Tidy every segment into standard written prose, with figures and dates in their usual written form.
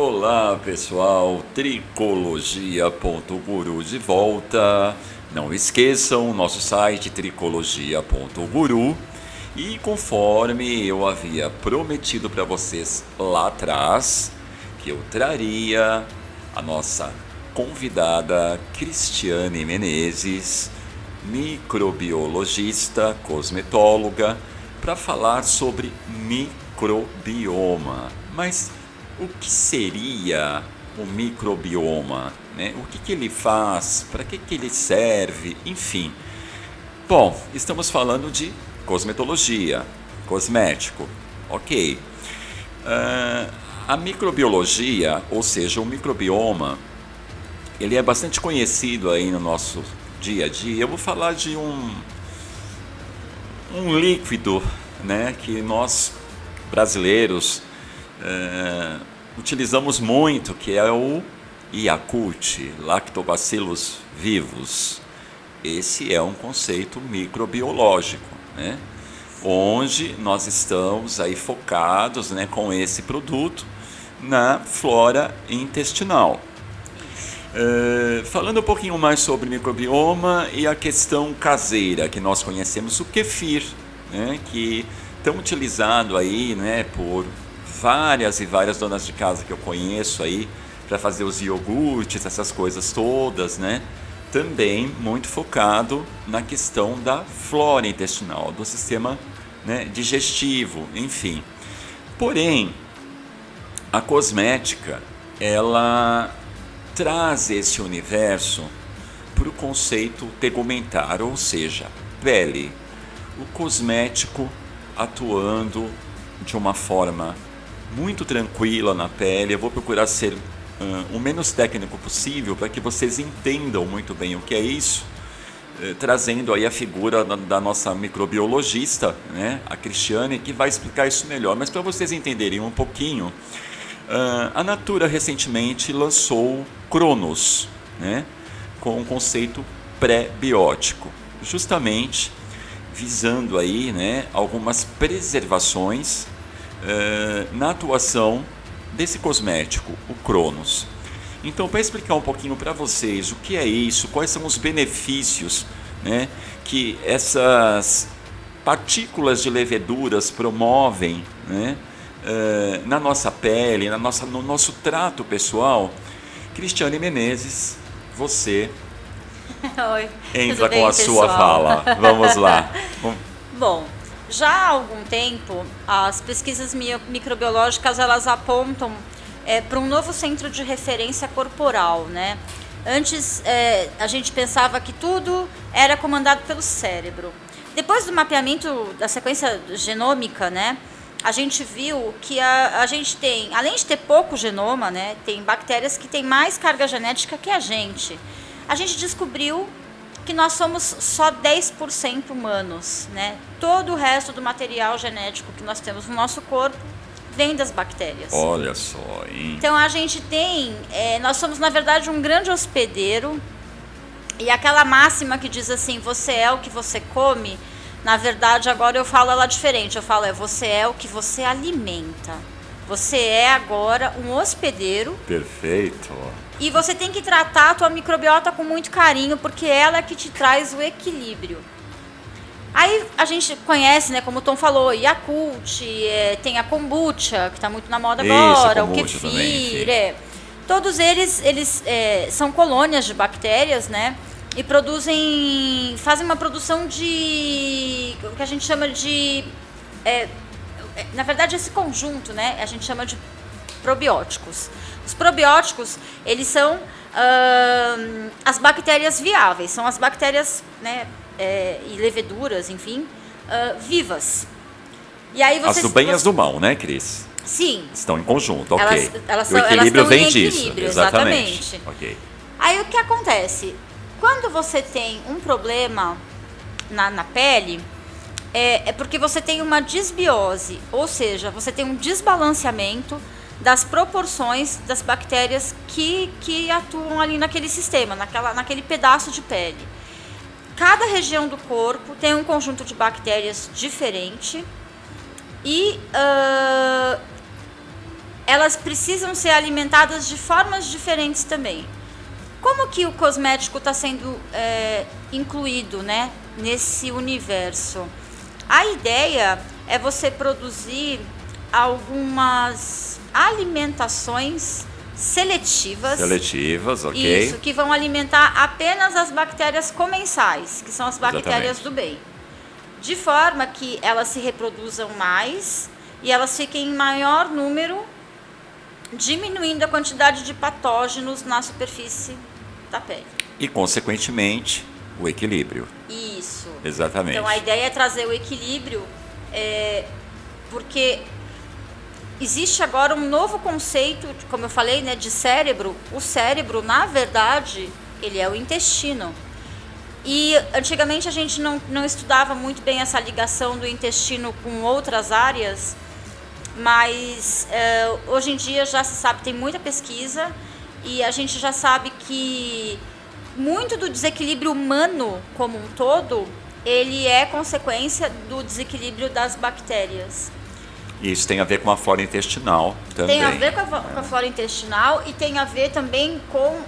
Olá pessoal, Tricologia.guru de volta. Não esqueçam o nosso site tricologia.guru. E conforme eu havia prometido para vocês lá atrás, que eu traria a nossa convidada Cristiane Menezes, microbiologista, cosmetóloga, para falar sobre microbioma. Mas o que seria o microbioma, né? O que ele faz, para que ele serve, enfim. Bom, estamos falando de cosmetologia, cosmético, ok. A microbiologia, ou seja, o microbioma, ele é bastante conhecido aí no nosso dia a dia. Eu vou falar de um líquido, né, que nós brasileiros utilizamos muito, que é o Yakult, Lactobacillus vivos. Esse é um conceito microbiológico, né, onde nós estamos aí focados, né, com esse produto na flora intestinal. Falando um pouquinho mais sobre microbioma e a questão caseira, que nós conhecemos o kefir, né, que tão utilizado aí, né, por várias e várias donas de casa que eu conheço aí para fazer os iogurtes, essas coisas todas, né? Também muito focado na questão da flora intestinal, do sistema, né, digestivo, enfim. Porém, a cosmética, ela traz esse universo para o conceito tegumentar, ou seja, pele. O cosmético atuando de uma forma muito tranquila na pele. Eu vou procurar ser o menos técnico possível para que vocês entendam muito bem o que é isso, trazendo aí a figura da nossa microbiologista, né, a Cristiane, que vai explicar isso melhor. Mas para vocês entenderem um pouquinho, a Natura recentemente lançou Cronos, né, com um conceito pré-biótico, justamente visando aí, né, algumas preservações na atuação desse cosmético, o Cronos. Então, para explicar um pouquinho para vocês o que é isso, quais são os benefícios, né, que essas partículas de leveduras promovem, né, na nossa pele, no nosso trato pessoal, Cristiane Menezes, você Oi, entra bem, com a pessoal? sua fala. Vamos lá. Bom, já há algum tempo, as pesquisas microbiológicas elas apontam para um novo centro de referência corporal, né? Antes, a gente pensava que tudo era comandado pelo cérebro. Depois do mapeamento da sequência genômica, né, a gente viu que a gente tem, além de ter pouco genoma, né, tem bactérias que têm mais carga genética que a gente. A gente descobriu que nós somos só 10% humanos, né? Todo o resto do material genético que nós temos no nosso corpo vem das bactérias. Olha só, hein? Então a gente tem, nós somos na verdade um grande hospedeiro, e aquela máxima que diz assim, você é o que você come, na verdade agora eu falo ela diferente, eu falo você é o que você alimenta. Você é agora um hospedeiro. Perfeito. E você tem que tratar a tua microbiota com muito carinho, porque ela é que te traz o equilíbrio. Aí a gente conhece, né, como o Tom falou, Yakult, tem a kombucha, que está muito na moda agora, o kefir. Também, todos eles são colônias de bactérias, né? E fazem uma produção de o que a gente chama de... na verdade, esse conjunto, né, a gente chama de probióticos. Os probióticos, eles são as bactérias viáveis, são as bactérias, né, e leveduras, enfim, vivas. E aí as do bem e as do mal, né, Cris? Sim. Estão em conjunto, ok. O equilíbrio vem disso, exatamente. Okay. Aí o que acontece? Quando você tem um problema na pele, é porque você tem uma disbiose, ou seja, você tem um desbalanceamento das proporções das bactérias que atuam ali naquele sistema, naquele pedaço de pele. Cada região do corpo tem um conjunto de bactérias diferente e elas precisam ser alimentadas de formas diferentes também. Como que o cosmético está sendo incluído, né, nesse universo? A ideia é você produzir algumas alimentações seletivas. Seletivas, ok. Isso, que vão alimentar apenas as bactérias comensais, que são as bactérias do bem. De forma que elas se reproduzam mais e elas fiquem em maior número, diminuindo a quantidade de patógenos na superfície da pele. E, consequentemente, o equilíbrio. Isso. Exatamente. Então, a ideia é trazer o equilíbrio, porque existe agora um novo conceito, como eu falei, né, de cérebro. O cérebro, na verdade, ele é o intestino. E antigamente a gente não estudava muito bem essa ligação do intestino com outras áreas, mas hoje em dia já se sabe, tem muita pesquisa, e a gente já sabe que muito do desequilíbrio humano como um todo, ele é consequência do desequilíbrio das bactérias. Isso tem a ver com a flora intestinal também. Tem a ver com a flora intestinal e tem a ver também com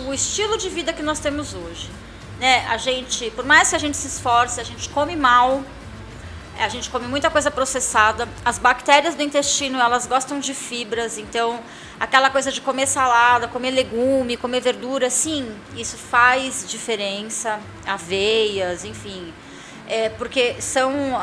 o estilo de vida que nós temos hoje. Né? A gente, por mais que a gente se esforce, a gente come mal, a gente come muita coisa processada. As bactérias do intestino, elas gostam de fibras, então aquela coisa de comer salada, comer legume, comer verdura, sim, isso faz diferença. Aveias, enfim. Porque são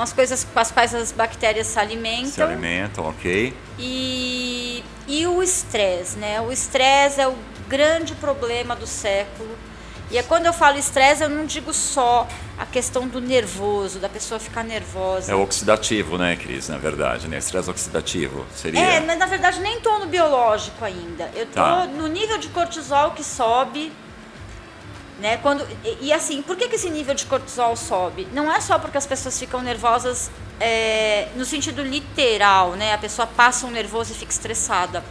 as coisas com as quais as bactérias se alimentam. Se alimentam, ok. E o estresse, né? O estresse é o grande problema do século. E quando eu falo estresse, eu não digo só a questão do nervoso, da pessoa ficar nervosa. É oxidativo, né, Cris, na verdade, né? Estresse oxidativo seria... Mas na verdade nem estou no biológico ainda. Eu estou no nível de cortisol que sobe, né? E assim, por que esse nível de cortisol sobe? Não é só porque as pessoas ficam nervosas no sentido literal, né? A pessoa passa um nervoso e fica estressada.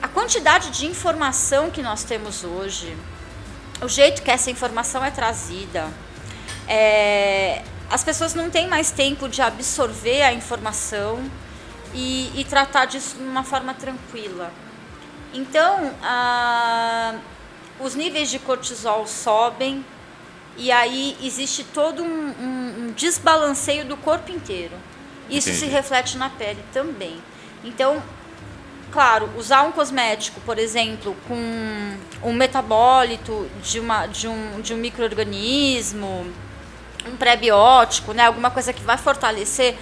A quantidade de informação que nós temos hoje, o jeito que essa informação é trazida, as pessoas não têm mais tempo de absorver a informação e tratar disso de uma forma tranquila. Então, os níveis de cortisol sobem e aí existe todo um desbalanceio do corpo inteiro. Isso se reflete na pele também. Então, claro, usar um cosmético, por exemplo, com um metabólito de um micro-organismo, um pré-biótico, né, alguma coisa que vai fortalecer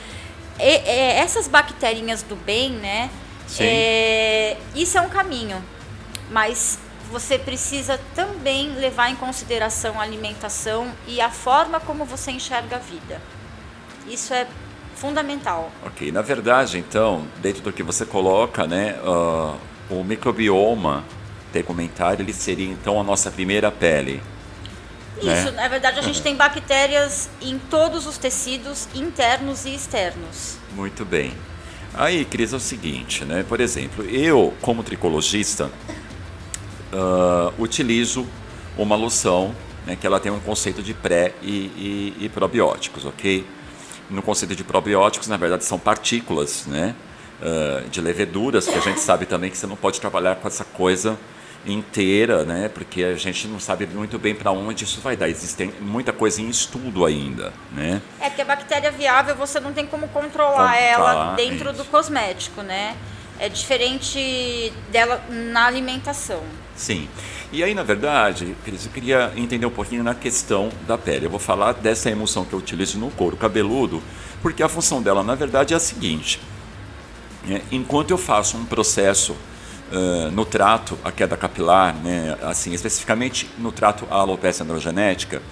essas bacterinhas do bem, né? Isso é um caminho, mas você precisa também levar em consideração a alimentação e a forma como você enxerga a vida. Isso é fundamental. Ok, na verdade, então, dentro do que você coloca, né, o microbioma tegumentário, ele seria então a nossa primeira pele. Isso, né? Na verdade a gente tem bactérias em todos os tecidos internos e externos. Muito bem. Aí, Cris, é o seguinte, né? Por exemplo, eu, como tricologista, utilizo uma loção, né, que ela tem um conceito de pré e probióticos, ok? No conceito de probióticos, na verdade, são partículas, né, de leveduras, que a gente sabe também que você não pode trabalhar com essa coisa inteira, né, porque a gente não sabe muito bem para onde isso vai dar. Existe muita coisa em estudo ainda, né? Porque a bactéria viável você não tem como controlar ela dentro do cosmético, né? É diferente dela na alimentação. Sim. E aí, na verdade, Cris, eu queria entender um pouquinho na questão da pele. Eu vou falar dessa emulsão que eu utilizo no couro cabeludo, porque a função dela, na verdade, é a seguinte. Enquanto eu faço um processo no trato à queda capilar, né, assim, especificamente no trato à alopecia androgenética,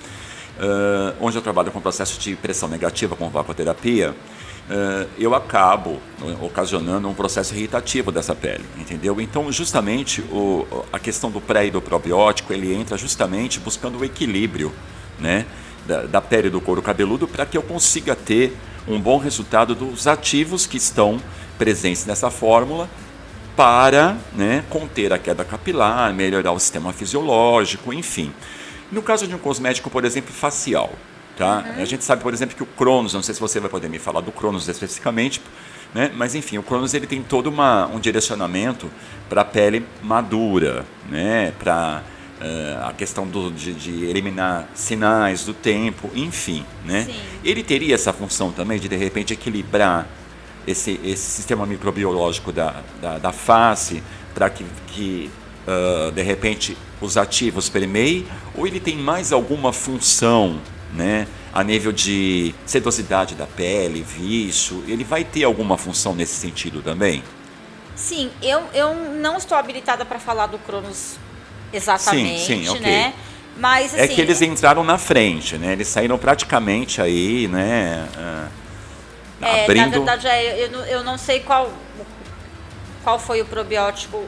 onde eu trabalho com processo de pressão negativa com vapoterapia, eu acabo ocasionando um processo irritativo dessa pele, entendeu? Então, justamente, a questão do pré e do probiótico, ele entra justamente buscando o equilíbrio, né, da pele do couro cabeludo para que eu consiga ter um bom resultado dos ativos que estão presentes nessa fórmula para, né, conter a queda capilar, melhorar o sistema fisiológico, enfim. No caso de um cosmético, por exemplo, facial, tá? A gente sabe, por exemplo, que o Cronos, não sei se você vai poder me falar do Cronos especificamente, né? Mas enfim, o Cronos ele tem todo um direcionamento para a pele madura, né? Para a questão de eliminar sinais do tempo, enfim, né? Sim. Ele teria essa função também de repente equilibrar esse sistema microbiológico da face para que de repente os ativos permeiem, ou ele tem mais alguma função, né, a nível de sedosidade da pele, vício? Ele vai ter alguma função nesse sentido também? Sim, eu não estou habilitada para falar do Cronos exatamente, sim, ok. né? Mas, assim, É que eles entraram na frente, né? Eles saíram praticamente aí, né? Abrindo... Na verdade, eu não sei qual foi o probiótico,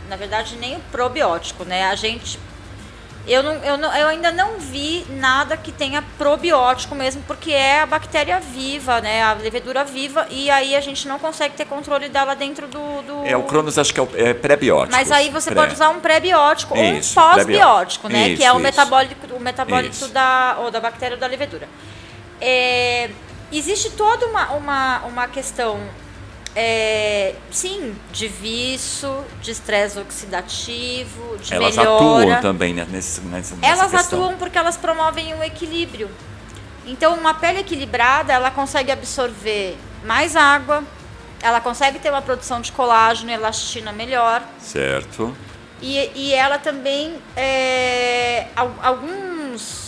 na verdade, nem o probiótico, né? Eu ainda não vi nada que tenha probiótico mesmo, porque é a bactéria viva, né? A levedura viva, e aí a gente não consegue ter controle dela dentro do... O Cronos acho que é pré-biótico. Mas aí você pode usar um pré-biótico ou um Isso, pós-biótico, né? Isso, que é o isso. metabólito da bactéria ou da levedura. Existe toda uma questão, sim, de vício, de estresse oxidativo, de Elas melhora. atuam também nessa Elas questão. atuam porque elas promovem um equilíbrio. Então, uma pele equilibrada, ela consegue absorver mais água, ela consegue ter uma produção de colágeno e elastina melhor. Certo. E ela também, alguns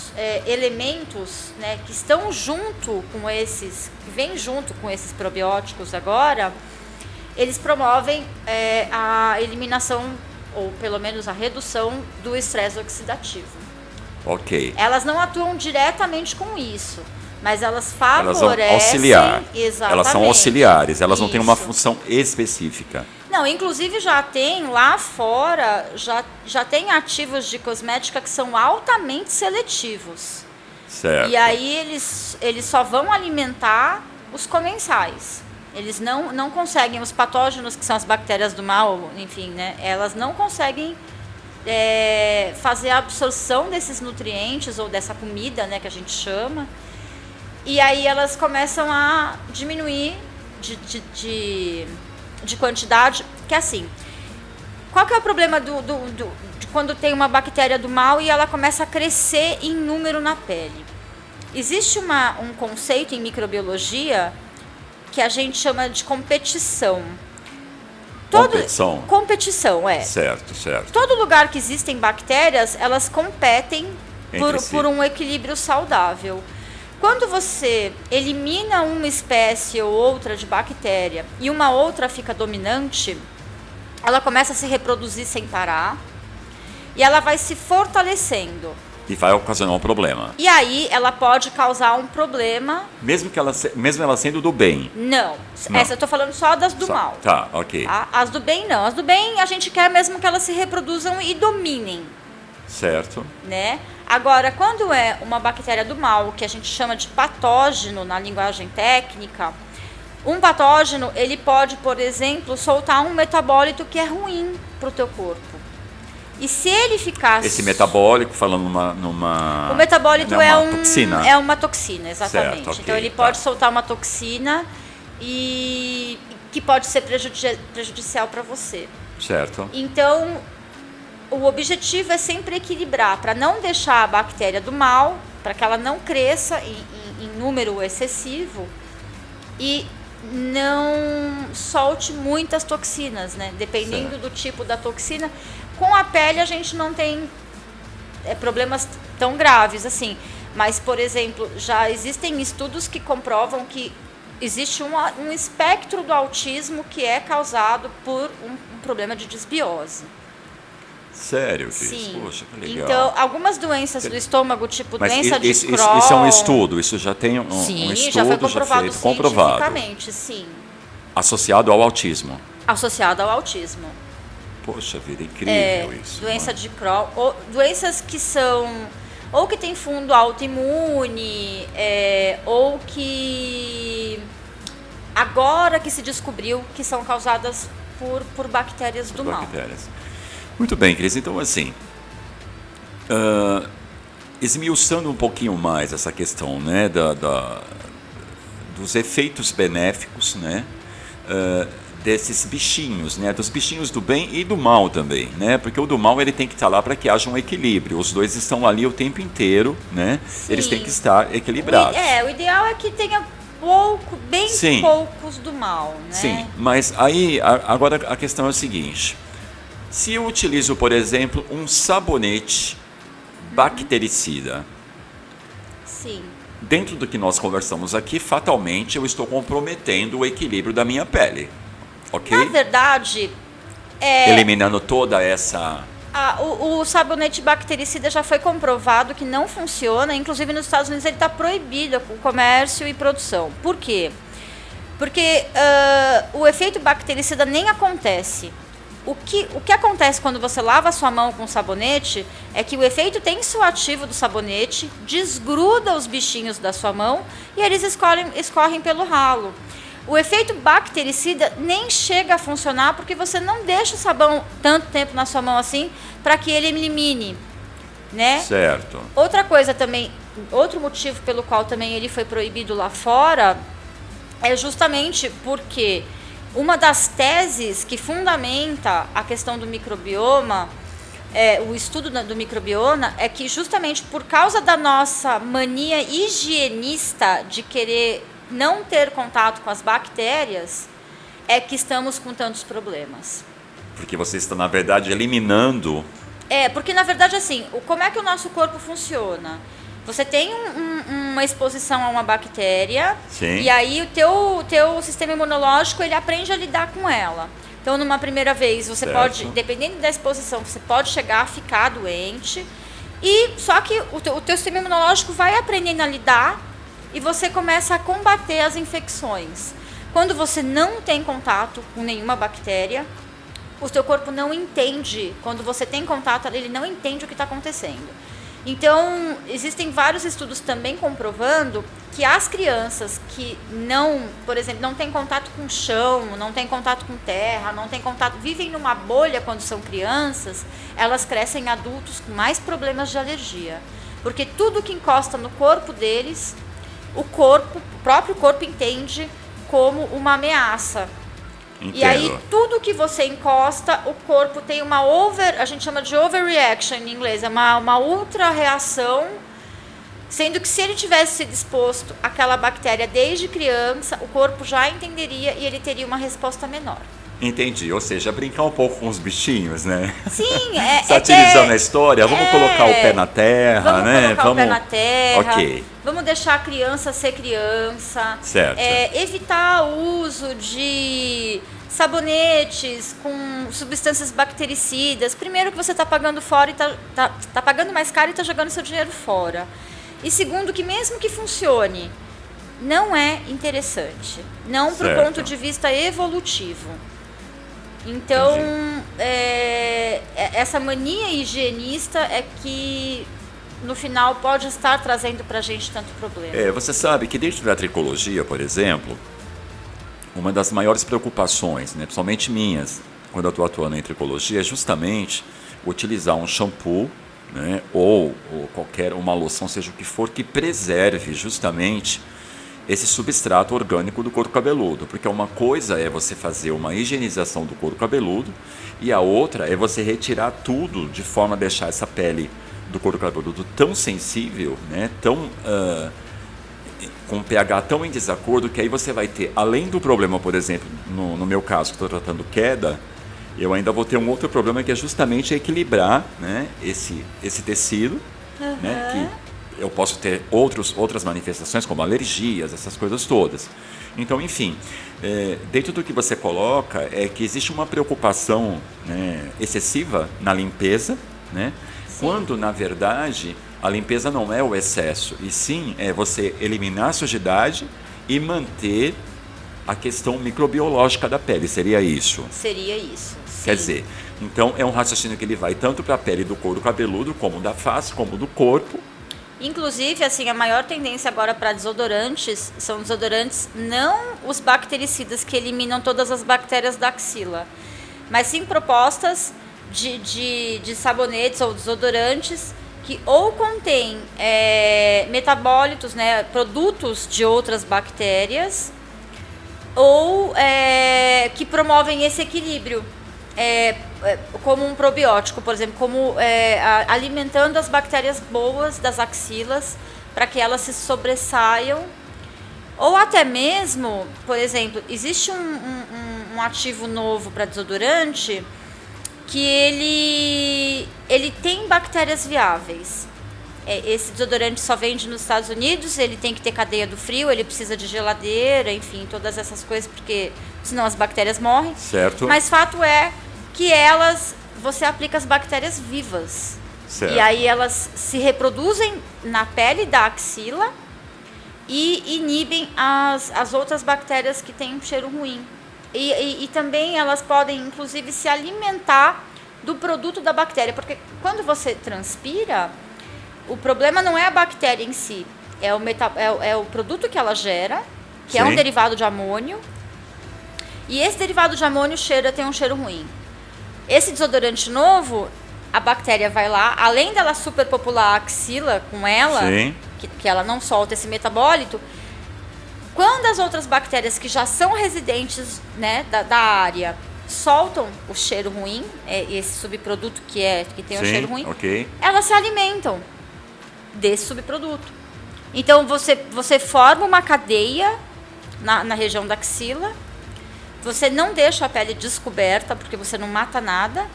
elementos, né, que estão junto com esses, que vêm junto com esses probióticos agora, eles promovem a eliminação, ou pelo menos a redução do estresse oxidativo. Ok. Elas não atuam diretamente com isso, mas elas Elas favorecem... vão auxiliar. Exatamente. Elas são auxiliares, elas não têm uma Isso. função específica. Não, inclusive já tem lá fora, já tem ativos de cosmética que são altamente seletivos. Certo. E aí eles só vão alimentar os comensais. Eles não conseguem, os patógenos, que são as bactérias do mal, enfim, né? Elas não conseguem fazer a absorção desses nutrientes ou dessa comida, né, que a gente chama. E aí elas começam a diminuir de quantidade, que é assim, qual que é o problema de quando tem uma bactéria do mal e ela começa a crescer em número na pele? Existe um conceito em microbiologia que a gente chama de competição. Competição? Competição, Certo, certo. Todo lugar que existem bactérias, elas competem por um equilíbrio saudável. Quando você elimina uma espécie ou outra de bactéria e uma outra fica dominante, ela começa a se reproduzir sem parar e ela vai se fortalecendo. E vai ocasionar um problema. E aí ela pode causar um problema. Mesmo ela sendo do bem. Não. Essa eu tô falando só das do mal. Tá, ok. Tá? As do bem não. As do bem a gente quer mesmo que elas se reproduzam e dominem. Certo. Né? Agora, quando é uma bactéria do mal, que a gente chama de patógeno na linguagem técnica, um patógeno, ele pode, por exemplo, soltar um metabólito que é ruim para o teu corpo. E se ele ficar... Esse metabólico, falando numa o metabólito toxina. É uma toxina, exatamente. Certo, okay, então ele pode soltar uma toxina e que pode ser prejudicial para você. Certo. Então, o objetivo é sempre equilibrar, para não deixar a bactéria do mal, para que ela não cresça em número excessivo e não solte muitas toxinas, né? Dependendo certo. do tipo da toxina. Com a pele a gente não tem problemas tão graves assim, mas, por exemplo, já existem estudos que comprovam que existe um espectro do autismo que é causado por um problema de desbiose. Sério, Cris? Sim. Poxa, que legal. Então, algumas doenças do estômago, tipo Mas doença de isso Crohn... é um estudo, isso já tem um Sim, estudo, já foi comprovado feito, comprovado. cientificamente, sim. Associado ao autismo. Associado ao autismo. Poxa vida, incrível isso. Doença mano. de Crohn, ou doenças que são... ou que tem fundo autoimune, ou que... agora que se descobriu que são causadas por bactérias do mal. Muito bem, Cris. Então, assim, esmiuçando um pouquinho mais essa questão, né, dos efeitos benéficos, né, desses bichinhos, né? Dos bichinhos do bem e do mal também, né? Porque o do mal ele tem que estar lá para que haja um equilíbrio. Os dois estão ali o tempo inteiro, né? Sim. Eles têm que estar equilibrados. O ideal é que tenha bem Sim. poucos do mal, né? Sim, mas aí agora a questão é o seguinte: se eu utilizo, por exemplo, um sabonete bactericida, Sim. dentro do que nós conversamos aqui, fatalmente eu estou comprometendo o equilíbrio da minha pele. Ok? Na verdade, Eliminando toda essa... o sabonete bactericida já foi comprovado que não funciona. Inclusive nos Estados Unidos ele está proibido o comércio e produção. Por quê? Porque o efeito bactericida nem acontece. O que acontece quando você lava a sua mão com sabonete é que o efeito tensoativo do sabonete desgruda os bichinhos da sua mão e eles escorrem pelo ralo. O efeito bactericida nem chega a funcionar porque você não deixa o sabão tanto tempo na sua mão assim para que ele elimine, né? Certo. Outra coisa também, outro motivo pelo qual também ele foi proibido lá fora é justamente porque uma das teses que fundamenta a questão do microbioma, o estudo do microbioma, é que justamente por causa da nossa mania higienista de querer não ter contato com as bactérias, é que estamos com tantos problemas. Porque você está, na verdade, eliminando... Porque na verdade, assim, como é que o nosso corpo funciona? Você tem uma exposição a uma bactéria. Sim. E aí o teu sistema imunológico ele aprende a lidar com ela. Então, numa primeira vez, você pode, dependendo da exposição, você pode chegar a ficar doente. Só que o teu sistema imunológico vai aprendendo a lidar e você começa a combater as infecções. Quando você não tem contato com nenhuma bactéria, o teu corpo não entende. Quando você tem contato, ele não entende o que está acontecendo. Então, existem vários estudos também comprovando que as crianças que não, por exemplo, não têm contato com chão, não têm contato com terra, não têm contato, vivem numa bolha quando são crianças, elas crescem adultos com mais problemas de alergia. Porque tudo que encosta no corpo deles, o próprio corpo entende como uma ameaça. Entendo. E aí, tudo que você encosta, o corpo tem a gente chama de overreaction em inglês, é uma ultra reação, sendo que se ele tivesse sido exposto àquela bactéria desde criança, o corpo já entenderia e ele teria uma resposta menor. Entendi, ou seja, brincar um pouco com os bichinhos, né? Sim, satirizando a história, vamos colocar o pé na terra, né? Vamos colocar o pé na terra, ok. Vamos deixar a criança ser criança. Certo. Evitar o uso de sabonetes com substâncias bactericidas. Primeiro que você está pagando fora e tá pagando mais caro e está jogando seu dinheiro fora. E segundo que mesmo que funcione, não é interessante. Não para o ponto de vista evolutivo. Então, essa mania higienista é que, no final, pode estar trazendo para a gente tanto problema. Você sabe que dentro da tricologia, por exemplo, uma das maiores preocupações, né, principalmente minhas, quando eu estou atuando em tricologia, é justamente utilizar um shampoo, né, ou uma loção, seja o que for, que preserve justamente esse substrato orgânico do couro cabeludo, porque uma coisa é você fazer uma higienização do couro cabeludo e a outra é você retirar tudo de forma a deixar essa pele do couro cabeludo tão sensível, né, com um pH tão em desacordo, que aí você vai ter, além do problema, por exemplo, no meu caso, que estou tratando queda, eu ainda vou ter um outro problema que é justamente equilibrar, né, esse tecido, né, que eu posso ter outras manifestações, como alergias, essas coisas todas. Então, enfim, dentro do que você coloca, é que existe uma preocupação, né, excessiva na limpeza, né, quando, na verdade, a limpeza não é o excesso, e sim é você eliminar a sujidade e manter a questão microbiológica da pele. Seria isso? Seria isso, sim. Quer dizer, então é um raciocínio que ele vai tanto para a pele do couro cabeludo, como da face, como do corpo. Inclusive, assim, a maior tendência agora para desodorantes são desodorantes não os bactericidas que eliminam todas as bactérias da axila, mas sim propostas de sabonetes ou desodorantes que ou contêm metabólitos, né, produtos de outras bactérias, ou que promovem esse equilíbrio, como um probiótico, por exemplo, como alimentando as bactérias boas das axilas para que elas se sobressaiam, ou até mesmo, por exemplo, existe um ativo novo para desodorante que ele tem bactérias viáveis. Esse desodorante só vende nos Estados Unidos, ele tem que ter cadeia do frio, ele precisa de geladeira, enfim, todas essas coisas, porque senão as bactérias morrem. Certo. Mas fato é que você aplica as bactérias vivas. Certo. E aí elas se reproduzem na pele da axila e inibem as outras bactérias que têm um cheiro ruim. E também elas podem, inclusive, se alimentar do produto da bactéria, porque quando você transpira, o problema não é a bactéria em si, é o produto que ela gera, que é um derivado de amônio, e esse derivado de amônio tem um cheiro ruim. Esse desodorante novo, a bactéria vai lá, além dela superpopular a axila com ela, que ela não solta esse metabólito, quando as outras bactérias que já são residentes, né, da área soltam o cheiro ruim, esse subproduto que tem o cheiro ruim, elas se alimentam desse subproduto. Então você forma uma cadeia na região da axila, você não deixa a pele descoberta porque você não mata nada,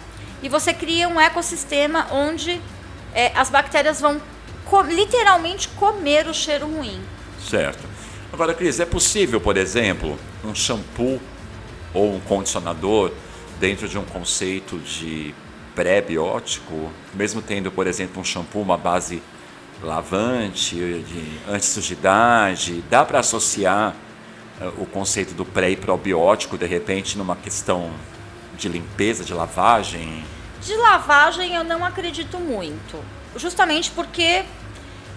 e você cria um ecossistema onde as bactérias vão literalmente comer o cheiro ruim. Certo. Agora, Cris, é possível, por exemplo, um shampoo ou um condicionador dentro de um conceito de pré-biótico, mesmo tendo, por exemplo, um shampoo, uma base lavante, de antissujidade, dá para associar o conceito do pré e probiótico, de repente, numa questão de limpeza, de lavagem? De lavagem eu não acredito muito, justamente porque,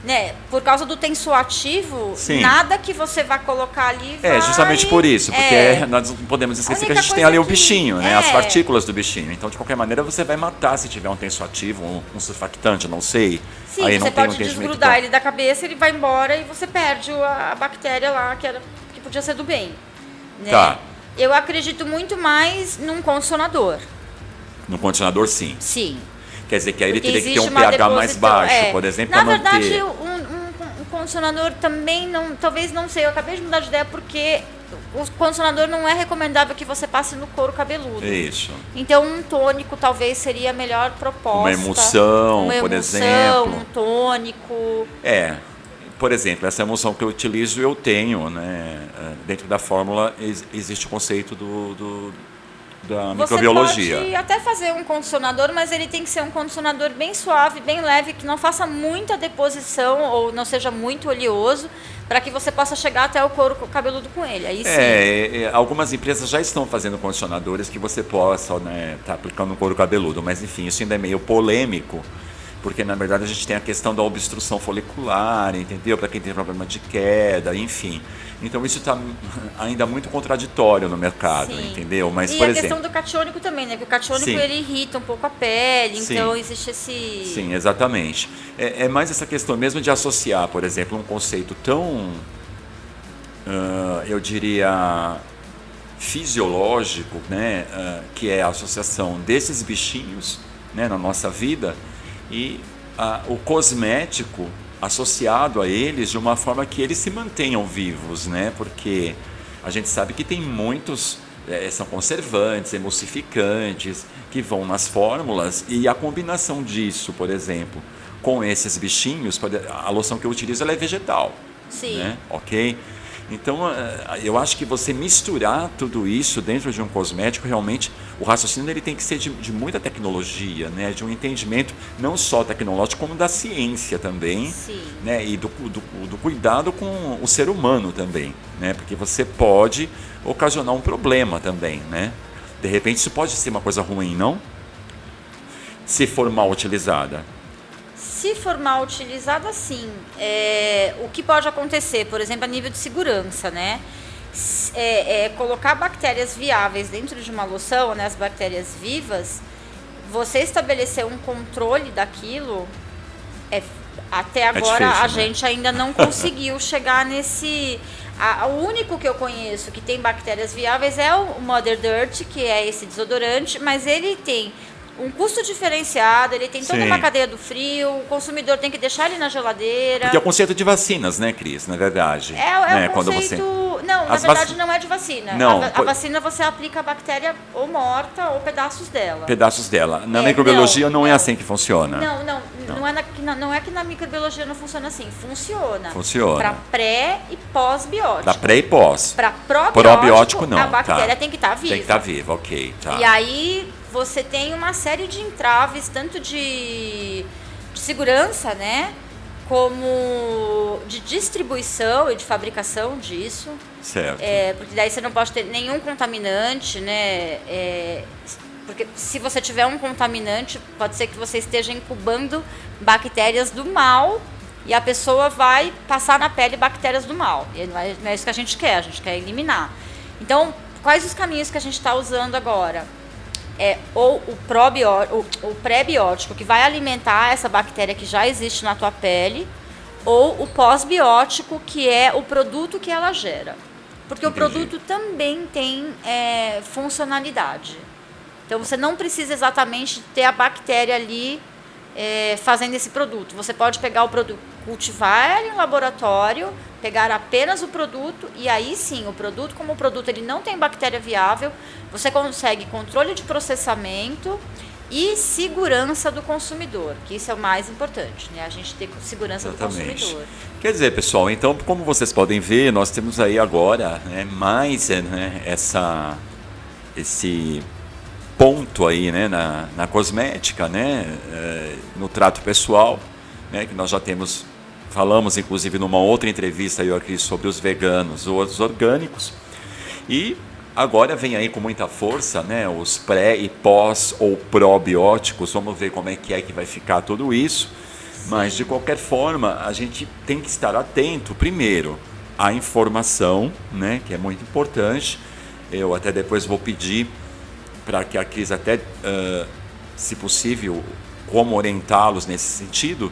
né, por causa do tensoativo, nada que você vai colocar ali vai... justamente por isso, porque nós não podemos esquecer que a gente tem ali o bichinho, né, as partículas do bichinho. Então, de qualquer maneira, você vai matar se tiver um tensoativo, um surfactante, não sei. Sim, aí você não tem pode desgrudar ele da cabeça, ele vai embora e você perde a bactéria lá, que podia ser do bem. Né? Tá. Eu acredito muito mais num condicionador. No condicionador, sim. Sim. Quer dizer que aí ele teria que ter um uma pH mais baixo, por exemplo, Na para manter... verdade, um condicionador também não... Talvez não sei, eu acabei de mudar de ideia porque o condicionador não é recomendável que você passe no couro cabeludo. Isso. Então, um tônico talvez seria a melhor proposta. Uma emulsão, por exemplo. Um tônico. Por exemplo, essa emulsão que eu utilizo, eu tenho, né? Dentro da fórmula existe o conceito da microbiologia. Você pode até fazer um condicionador, mas ele tem que ser um condicionador bem suave, bem leve, que não faça muita deposição ou não seja muito oleoso, para que você possa chegar até o couro cabeludo com ele. Aí sim. Algumas empresas já estão fazendo condicionadores que você possa, né, tá aplicando no couro cabeludo, mas enfim, isso ainda é meio polêmico, porque na verdade a gente tem a questão da obstrução folicular, entendeu? Para quem tem problema de queda, enfim. Então isso está ainda muito contraditório no mercado, entendeu? Mas, e por a questão do catiônico também, né? Porque o catiônico ele irrita um pouco a pele, então existe esse... Sim, exatamente. É mais essa questão mesmo de associar, por exemplo, um conceito tão, eu diria, fisiológico, né? Que é a associação desses bichinhos, né, na nossa vida, e o cosmético associado a eles de uma forma que eles se mantenham vivos, né? Porque a gente sabe que tem muitos, são conservantes, emulsificantes, que vão nas fórmulas, e a combinação disso, por exemplo, com esses bichinhos, a loção que eu utilizo ela é vegetal. Sim. Né? Ok? Então, eu acho que você misturar tudo isso dentro de um cosmético, realmente, o raciocínio ele tem que ser de muita tecnologia, né? De um entendimento não só tecnológico, como da ciência também. Sim. Né? E do cuidado com o ser humano também, né? Porque você pode ocasionar um problema também, né? De repente, isso pode ser uma coisa ruim, não? Se for mal utilizada. Se for mal utilizada, sim. O que pode acontecer, por exemplo, a nível de segurança, né? Colocar bactérias viáveis dentro de uma loção, né, as bactérias vivas, você estabelecer um controle daquilo até agora difícil, a né? gente ainda não conseguiu chegar nesse... O único que eu conheço que tem bactérias viáveis é o Mother Dirt, que é esse desodorante, mas ele tem um custo diferenciado, ele tem toda Sim. uma cadeia do frio, o consumidor tem que deixar ele na geladeira. Porque é o conceito de vacinas, né, Cris? Na verdade. É né? o Quando conceito... você... Não, na As verdade não é de vacina. Não, A vacina você aplica a bactéria ou morta ou pedaços dela. pedaços dela. Na É, microbiologia não é não. assim que funciona. Não é que na microbiologia não funciona assim. Funciona. Funciona. Para pré e pós-biótico. Da pré e pós. Para probiótico, Probiótico, não, a bactéria tá. tem que estar viva. Tem que estar viva, ok. Tá. E aí você tem uma série de entraves, tanto de segurança, né? Como de distribuição e de fabricação disso. Certo. Porque daí você não pode ter nenhum contaminante, né? Porque se você tiver um contaminante, pode ser que você esteja incubando bactérias do mal e a pessoa vai passar na pele bactérias do mal. E não é isso que a gente quer eliminar. Então, quais os caminhos que a gente está usando agora? Ou o pré-biótico, que vai alimentar essa bactéria que já existe na tua pele, ou o pós-biótico, que é o produto que ela gera. Porque Entendi. o produto também tem funcionalidade. Então, você não precisa exatamente ter a bactéria ali fazendo esse produto. Você pode pegar o produto, cultivar ele em laboratório, pegar apenas o produto e aí sim, o produto, como o produto ele não tem bactéria viável, você consegue controle de processamento e segurança do consumidor, que isso é o mais importante, né? A gente ter segurança Exatamente. do consumidor. Quer dizer, pessoal, então, como vocês podem ver, nós temos aí agora, né, mais esse ponto aí, né, na cosmética, né, no trato pessoal, né, que nós já falamos inclusive numa outra entrevista eu aqui sobre os veganos ou os orgânicos, e agora vem aí com muita força, né, os pré e pós ou probióticos. Vamos ver como é que vai ficar tudo isso. Mas de qualquer forma a gente tem que estar atento primeiro à informação, né, que é muito importante. Eu até depois vou pedir para que a Cris até, se possível, como orientá-los nesse sentido.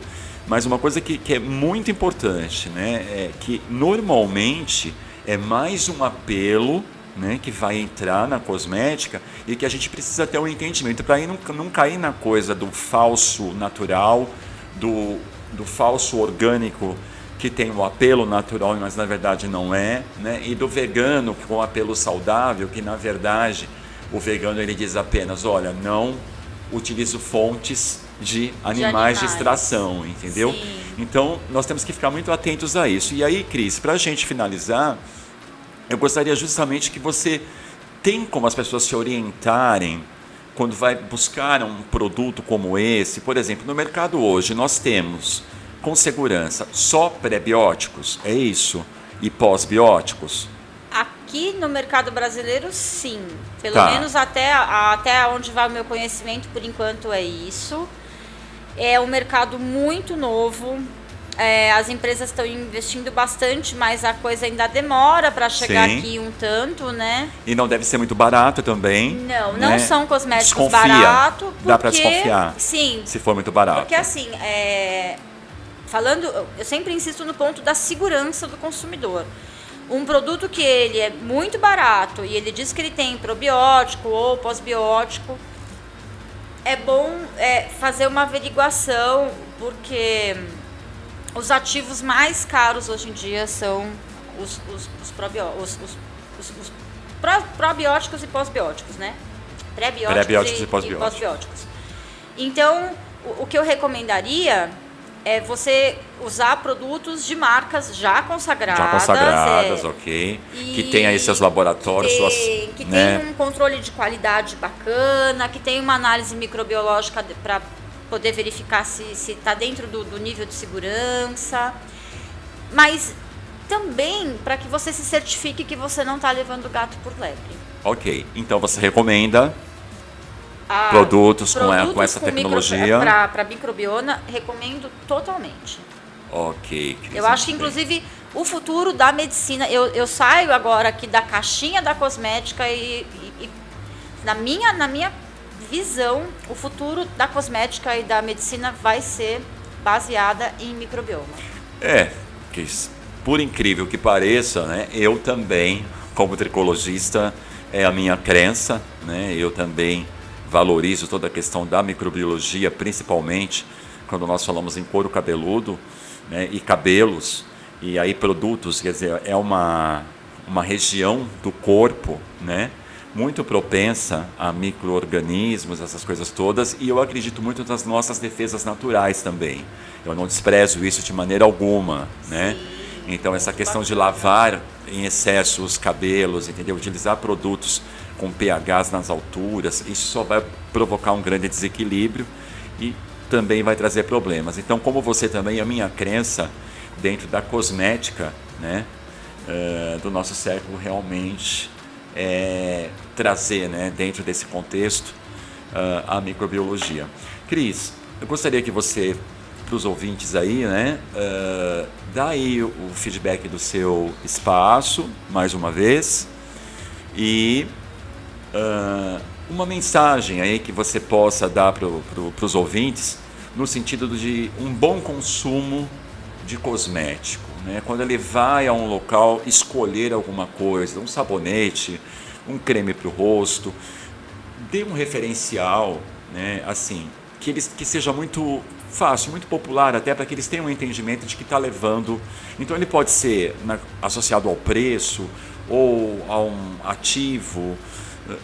Mas uma coisa que é muito importante, né, é que normalmente é mais um apelo, né, que vai entrar na cosmética e que a gente precisa ter um entendimento para não cair na coisa do falso natural, do falso orgânico que tem o apelo natural, mas na verdade não é, né, e do vegano com apelo saudável, que na verdade o vegano ele diz apenas, olha, não utilizo fontes de animais de extração, entendeu? Sim. Então, nós temos que ficar muito atentos a isso. E aí, Cris, para a gente finalizar, eu gostaria justamente que você tem como as pessoas se orientarem quando vai buscar um produto como esse. Por exemplo, no mercado hoje nós temos, com segurança, só pré-bióticos, é isso? E pós-bióticos? Aqui no mercado brasileiro, sim. Pelo Tá. menos até onde vai o meu conhecimento, por enquanto é isso. É um mercado muito novo. As empresas estão investindo bastante, mas a coisa ainda demora para chegar Sim. aqui um tanto, né? E não deve ser muito barato também. Não né? são cosméticos Desconfia. baratos. Dá para desconfiar. Sim, Se for muito barato. porque assim, eu sempre insisto no ponto da segurança do consumidor. Um produto que ele é muito barato e ele diz que ele tem probiótico ou pós-biótico, é bom fazer uma averiguação, porque os ativos mais caros hoje em dia são os probióticos e pós-bióticos, né? Pré-bióticos e pós-bióticos. Então, o que eu recomendaria é você usar produtos de marcas já consagradas. Ok. Que tenha esses laboratórios, que né? tem um controle de qualidade bacana, que tem uma análise microbiológica para poder verificar se está dentro do nível de segurança. Mas também para que você se certifique que você não está levando gato por lebre. Ok. Então você recomenda produtos com essa tecnologia? Para microbiona, recomendo totalmente. Ok, Cris, eu acho que, muito bem. inclusive, o futuro da medicina... Eu saio agora aqui da caixinha da cosmética e na minha visão, o futuro da cosmética e da medicina vai ser baseada em microbioma. Cris, por incrível que pareça, né, eu também, como tricologista, é a minha crença, né, eu também valorizo toda a questão da microbiologia, principalmente quando nós falamos em couro cabeludo, né, e cabelos, e aí produtos, quer dizer, é uma região do corpo, né, muito propensa a micro-organismos, essas coisas todas, e eu acredito muito nas nossas defesas naturais também. Eu não desprezo isso de maneira alguma, né? Então, essa questão de lavar em excesso os cabelos, entendeu? Utilizar produtos com pHs nas alturas, isso só vai provocar um grande desequilíbrio e também vai trazer problemas. Então, como você também, a minha crença dentro da cosmética, né, do nosso século realmente trazer, né, dentro desse contexto a microbiologia. Cris, eu gostaria que você, para os ouvintes aí, né, dá aí o feedback do seu espaço, mais uma vez, e uma mensagem aí que você possa dar para os ouvintes no sentido de um bom consumo de cosmético, né? Quando ele vai a um local escolher alguma coisa, um sabonete, um creme para o rosto, dê um referencial, né? Assim, que seja muito fácil, muito popular, até para que eles tenham um entendimento de que está levando. Então ele pode ser associado ao preço ou a um ativo,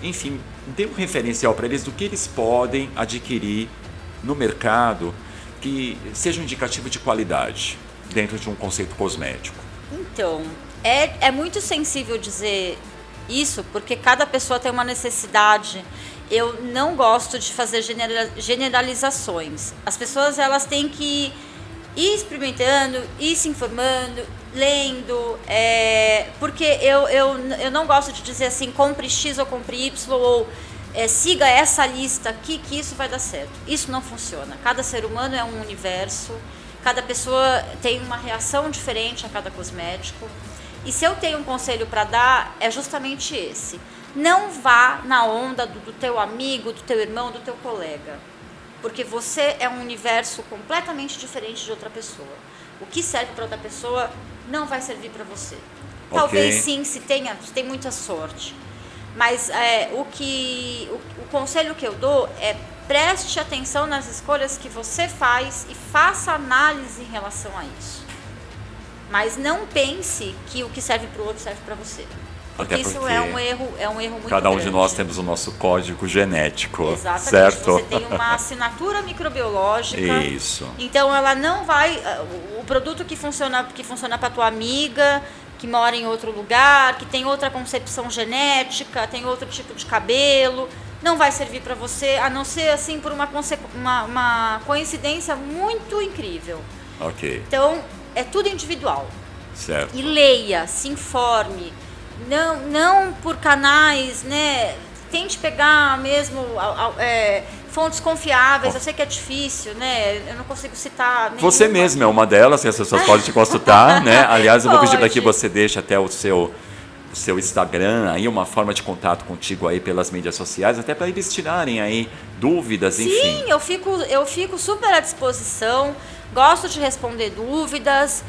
enfim, dê um referencial para eles do que eles podem adquirir no mercado que seja um indicativo de qualidade dentro de um conceito cosmético. Então, é muito sensível dizer isso, porque cada pessoa tem uma necessidade. Eu não gosto de fazer generalizações. As pessoas, elas têm que ir experimentando, ir se informando, lendo, porque eu não gosto de dizer assim, compre X ou compre Y, ou siga essa lista aqui que isso vai dar certo. Isso não funciona. Cada ser humano é um universo, cada pessoa tem uma reação diferente a cada cosmético. E se eu tenho um conselho para dar, é justamente esse. Não vá na onda do teu amigo, do teu irmão, do teu colega. Porque você é um universo completamente diferente de outra pessoa. O que serve para outra pessoa não vai servir para você. Okay. Talvez sim, se tem muita sorte. Mas o conselho que eu dou é preste atenção nas escolhas que você faz e faça análise em relação a isso. Mas não pense que o que serve para o outro serve para você. Porque isso é um erro muito grande. Cada um de nós temos o nosso código genético. Exatamente. Certo? Você tem uma assinatura microbiológica. Isso. Então ela não vai. O produto que funciona para tua amiga, que mora em outro lugar, que tem outra concepção genética, tem outro tipo de cabelo, não vai servir para você, a não ser assim por uma coincidência muito incrível. Ok. Então é tudo individual. Certo. E leia, se informe. Não por canais, né? Tente pegar mesmo fontes confiáveis. Eu sei que é difícil, né? Eu não consigo citar nenhuma. Você mesmo é uma delas, que as pessoas podem te consultar, né? Aliás, eu vou pedir para que você deixe até o seu Instagram, aí uma forma de contato contigo aí pelas mídias sociais, até para eles tirarem aí dúvidas, enfim. Sim, eu fico super à disposição. Gosto de responder dúvidas.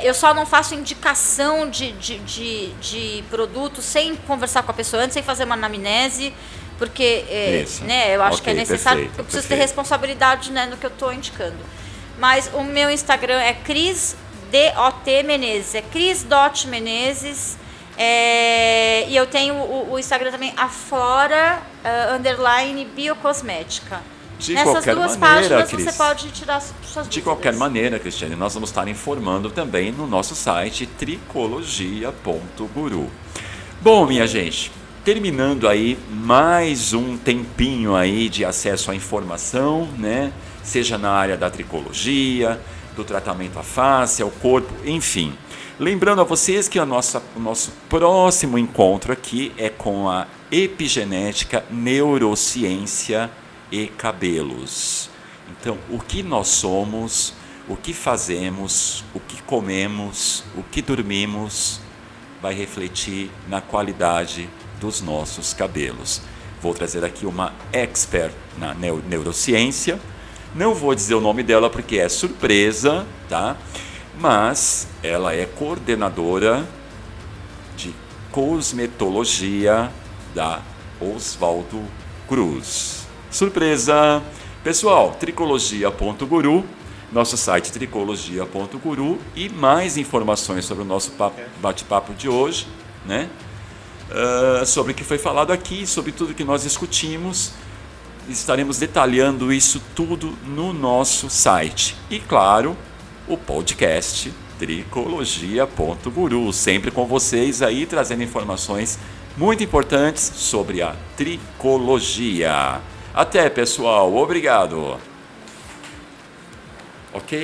Eu só não faço indicação de produto sem conversar com a pessoa antes, sem fazer uma anamnese, porque né, eu acho que é necessário. Perfeito, eu preciso ter responsabilidade, né, no que eu estou indicando. Mas o meu Instagram é cris.dot.menezes, cris.menezes. E eu tenho o Instagram também, aflora_biocosmética. Nessas duas páginas você pode tirar suas dúvidas. De qualquer maneira, Cristiane, nós vamos estar informando também no nosso site tricologia.guru. Bom, minha gente, terminando aí mais um tempinho aí de acesso à informação, né? Seja na área da tricologia, do tratamento à face, ao corpo, enfim. Lembrando a vocês que o nosso próximo encontro aqui é com a epigenética, neurociência e cabelos. Então, o que nós somos, o que fazemos, o que comemos, o que dormimos, vai refletir na qualidade dos nossos cabelos. Vou trazer aqui uma expert na neurociência, Não vou dizer o nome dela porque é surpresa, tá? Mas ela é coordenadora de cosmetologia da Oswaldo Cruz. Surpresa! Pessoal, tricologia.guru, nosso site tricologia.guru, e mais informações sobre o nosso bate-papo de hoje, né? Sobre o que foi falado aqui, sobre tudo que nós discutimos. Estaremos detalhando isso tudo no nosso site. E claro, o podcast tricologia.guru, sempre com vocês aí, trazendo informações muito importantes sobre a tricologia. Até, pessoal. Obrigado. Ok?